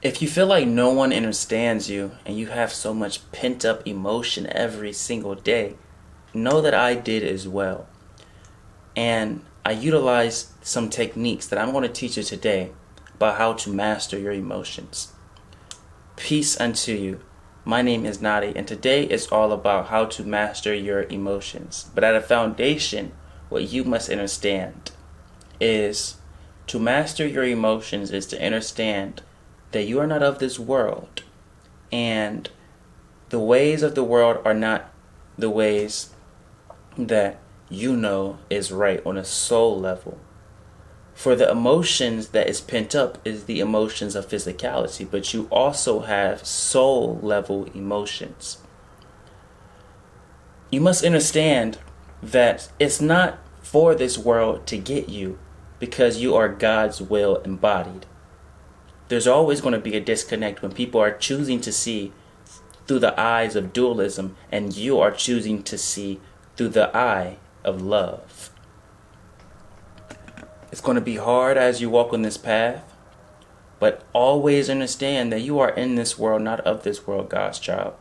If you feel like no one understands you and you have so much pent up emotion every single day, know that I did as well. And I utilized some techniques that I'm going to teach you today about how to master your emotions. Peace unto you. My name is Nadiie, and today is all about how to master your emotions. But at a foundation, what you must understand is to master your emotions is to understand that you are not of this world, and the ways of the world are not the ways that you know is right on a soul level. For the emotions that is pent up is the emotions of physicality, but you also have soul level emotions. You must understand that it's not for this world to get you, because you are God's will embodied. There's always going to be a disconnect when people are choosing to see through the eyes of dualism and you are choosing to see through the eye of love. It's going to be hard as you walk on this path, but always understand that you are in this world, not of this world, God's child.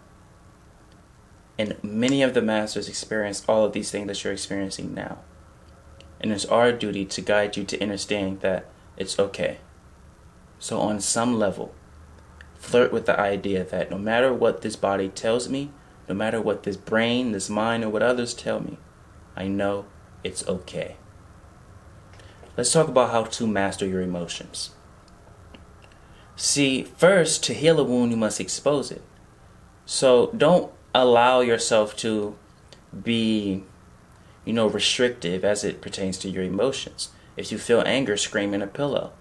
And many of the masters experience all of these things that you're experiencing now. And it's our duty to guide you to understanding that it's okay. So on some level, flirt with the idea that no matter what this body tells me, no matter what this brain, this mind, or what others tell me, I know it's okay. Let's talk about how to master your emotions. See, first, to heal a wound, you must expose it. So don't allow yourself to be, restrictive as it pertains to your emotions. If you feel anger, scream in a pillow.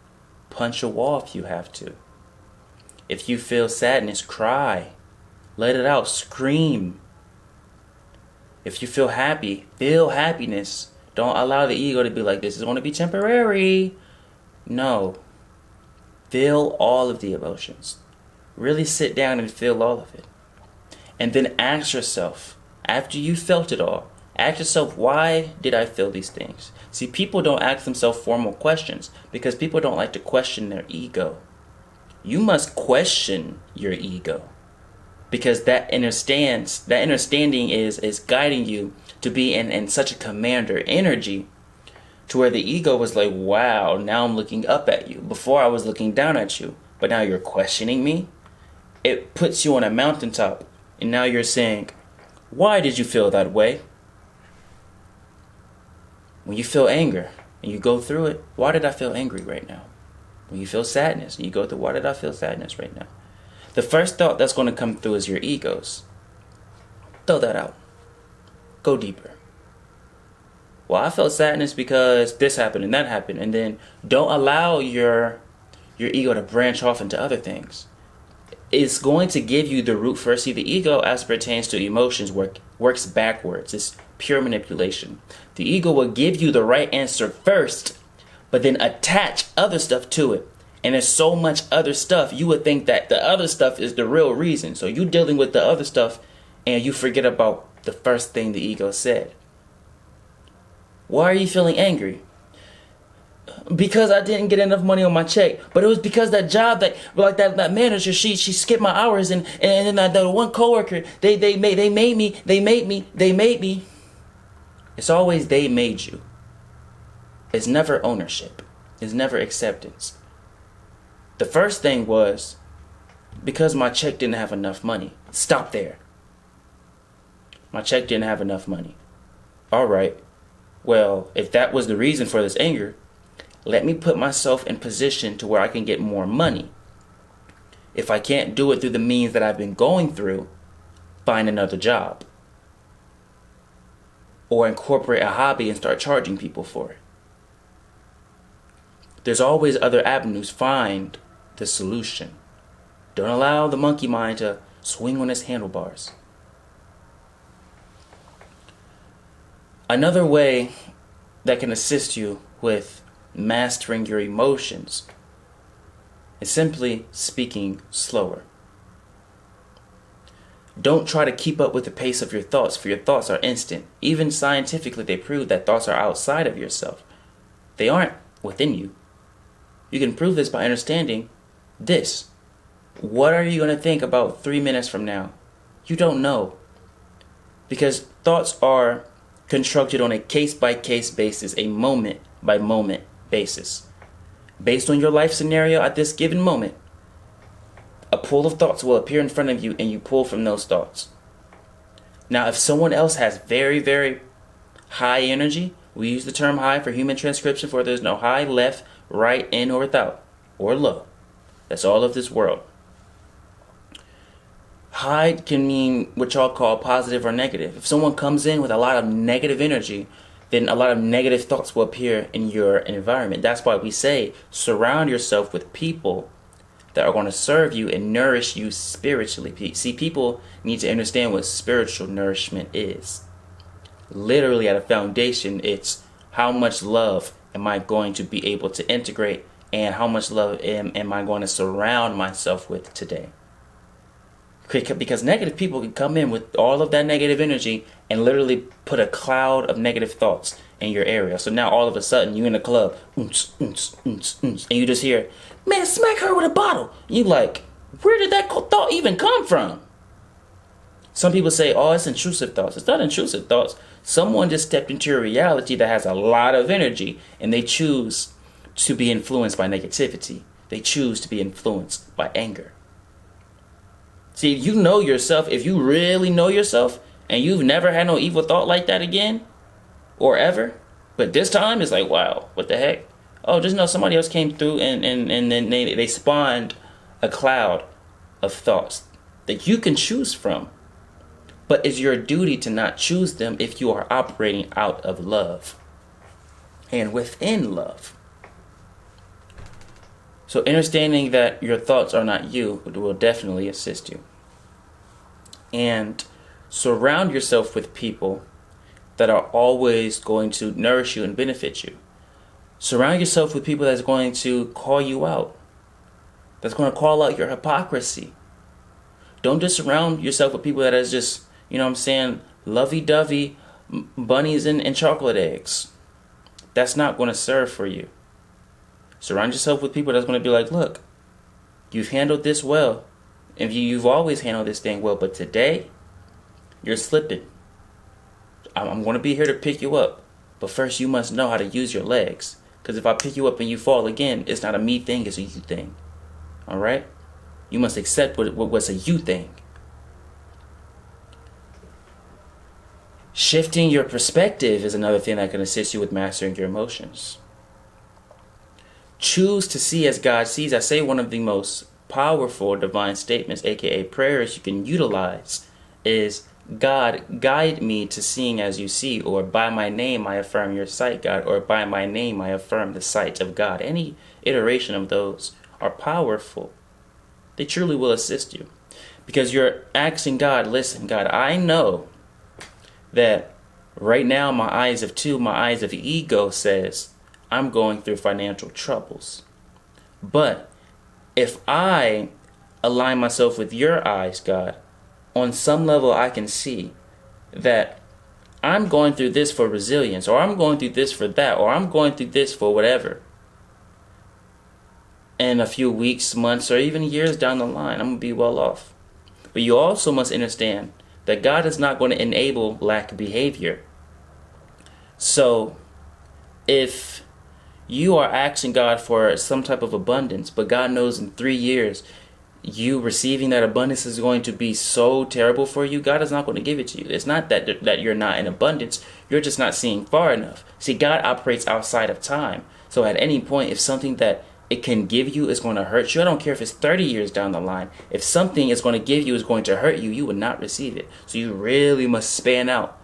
Punch a wall if you have to. If you feel sadness, cry. Let it out, scream. If you feel happy, feel happiness. Don't allow the ego to be like, this is going to be temporary. No. Feel all of the emotions. Really sit down and feel all of it. And then ask yourself, after you felt it all, ask yourself, why did I feel these things? See, people don't ask themselves formal questions because people don't like to question their ego. You must question your ego, because that understanding is guiding you to be in such a commander energy to where the ego was like, wow, now I'm looking up at you. Before I was looking down at you, but now you're questioning me. It puts you on a mountaintop, and now you're saying, why did you feel that way? When you feel anger and you go through it, why did I feel angry right now? When you feel sadness and you go through, why did I feel sadness right now? The first thought that's going to come through is your egos. Throw that out. Go deeper. Well, I felt sadness because this happened and that happened. And then don't allow your ego to branch off into other things. It's going to give you the root first. See, the ego as it pertains to emotions works backwards. It's pure manipulation. The ego will give you the right answer first, but then attach other stuff to it. And there's so much other stuff, you would think that the other stuff is the real reason. So you're dealing with the other stuff and you forget about the first thing the ego said. Why are you feeling angry? Because I didn't get enough money on my check. But it was because that job that manager, she skipped my hours, and then that one coworker, they made me. It's always they made you. It's never ownership. It's never acceptance. The first thing was because my check didn't have enough money. Stop there. My check didn't have enough money. All right. Well, if that was the reason for this anger, let me put myself in position to where I can get more money. If I can't do it through the means that I've been going through, find another job. Or incorporate a hobby and start charging people for it. There's always other avenues. Find the solution. Don't allow the monkey mind to swing on its handlebars. Another way that can assist you with mastering your emotions is simply speaking slower. Don't try to keep up with the pace of your thoughts, for your thoughts are instant. Even scientifically, they prove that thoughts are outside of yourself. They aren't within you. You can prove this by understanding this. What are you going to think about 3 minutes from now? You don't know. Because thoughts are constructed on a case-by-case basis, a moment-by-moment basis. Based on your life scenario at this given moment, a pool of thoughts will appear in front of you and you pull from those thoughts. Now, if someone else has very, very high energy, we use the term high for human transcription, for there's no high, left, right, in, or without, or low. That's all of this world. High can mean what y'all call positive or negative. If someone comes in with a lot of negative energy, then a lot of negative thoughts will appear in your environment. That's why we say surround yourself with people that are going to serve you and nourish you spiritually. See, people need to understand what spiritual nourishment is. Literally at a foundation, it's how much love am I going to be able to integrate, and how much love am I going to surround myself with today. Because negative people can come in with all of that negative energy and literally put a cloud of negative thoughts in your area. So now all of a sudden you're in a club, and you just hear, man, smack her with a bottle. You like, where did that thought even come from? Some people say, oh, it's intrusive thoughts. It's not intrusive thoughts. Someone just stepped into a reality that has a lot of energy, and they choose to be influenced by negativity. They choose to be influenced by anger. See, you know yourself. If you really know yourself and you've never had no evil thought like that again or ever, but this time it's like, wow, what the heck? Oh, just know somebody else came through and then they spawned a cloud of thoughts that you can choose from. But it's your duty to not choose them if you are operating out of love and within love. So understanding that your thoughts are not you will definitely assist you. And surround yourself with people that are always going to nourish you and benefit you. Surround yourself with people that's going to call you out, that's going to call out your hypocrisy. Don't just surround yourself with people that is just, lovey-dovey bunnies and chocolate eggs. That's not going to serve for you. Surround yourself with people that's going to be like, look, you've handled this well. And you've always handled this thing well, but today you're slipping. I'm going to be here to pick you up. But first you must know how to use your legs. Because if I pick you up and you fall again, it's not a me thing, it's a you thing. All right? You must accept what's a you thing. Shifting your perspective is another thing that can assist you with mastering your emotions. Choose to see as God sees. I say one of the most powerful divine statements, A.K.A. prayers you can utilize, is, God, guide me to seeing as you see, or by my name I affirm your sight, God, or by my name I affirm the sight of God. Any iteration of those are powerful. They truly will assist you. Because you're asking God, listen, God, I know that right now my eyes of ego says I'm going through financial troubles. But if I align myself with your eyes, God, on some level I can see that I'm going through this for resilience, or I'm going through this for that, or I'm going through this for whatever. And a few weeks, months, or even years down the line, I'm going to be well off. But you also must understand that God is not going to enable lack behavior. So if you are asking God for some type of abundance, but God knows in 3 years you receiving that abundance is going to be so terrible for you, God is not going to give it to you. It's not that you're not in abundance. You're just not seeing far enough. See, God operates outside of time. So at any point, if something that it can give you is going to hurt you, I don't care if it's 30 years down the line. If something is going to give you is going to hurt you, you would not receive it. So you really must span out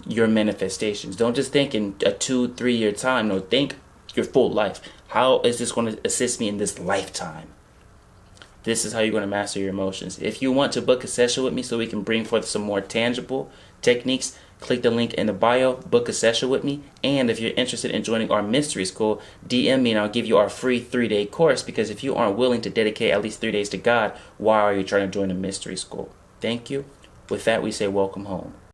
your manifestations. Don't just think in a 2-3 year time. No, think your full life. How is this going to assist me in this lifetime? This is how you're going to master your emotions. If you want to book a session with me so we can bring forth some more tangible techniques, click the link in the bio, book a session with me. And if you're interested in joining our mystery school, DM me and I'll give you our free 3-day course. Because if you aren't willing to dedicate at least 3 days to God, why are you trying to join a mystery school? Thank you. With that, we say welcome home.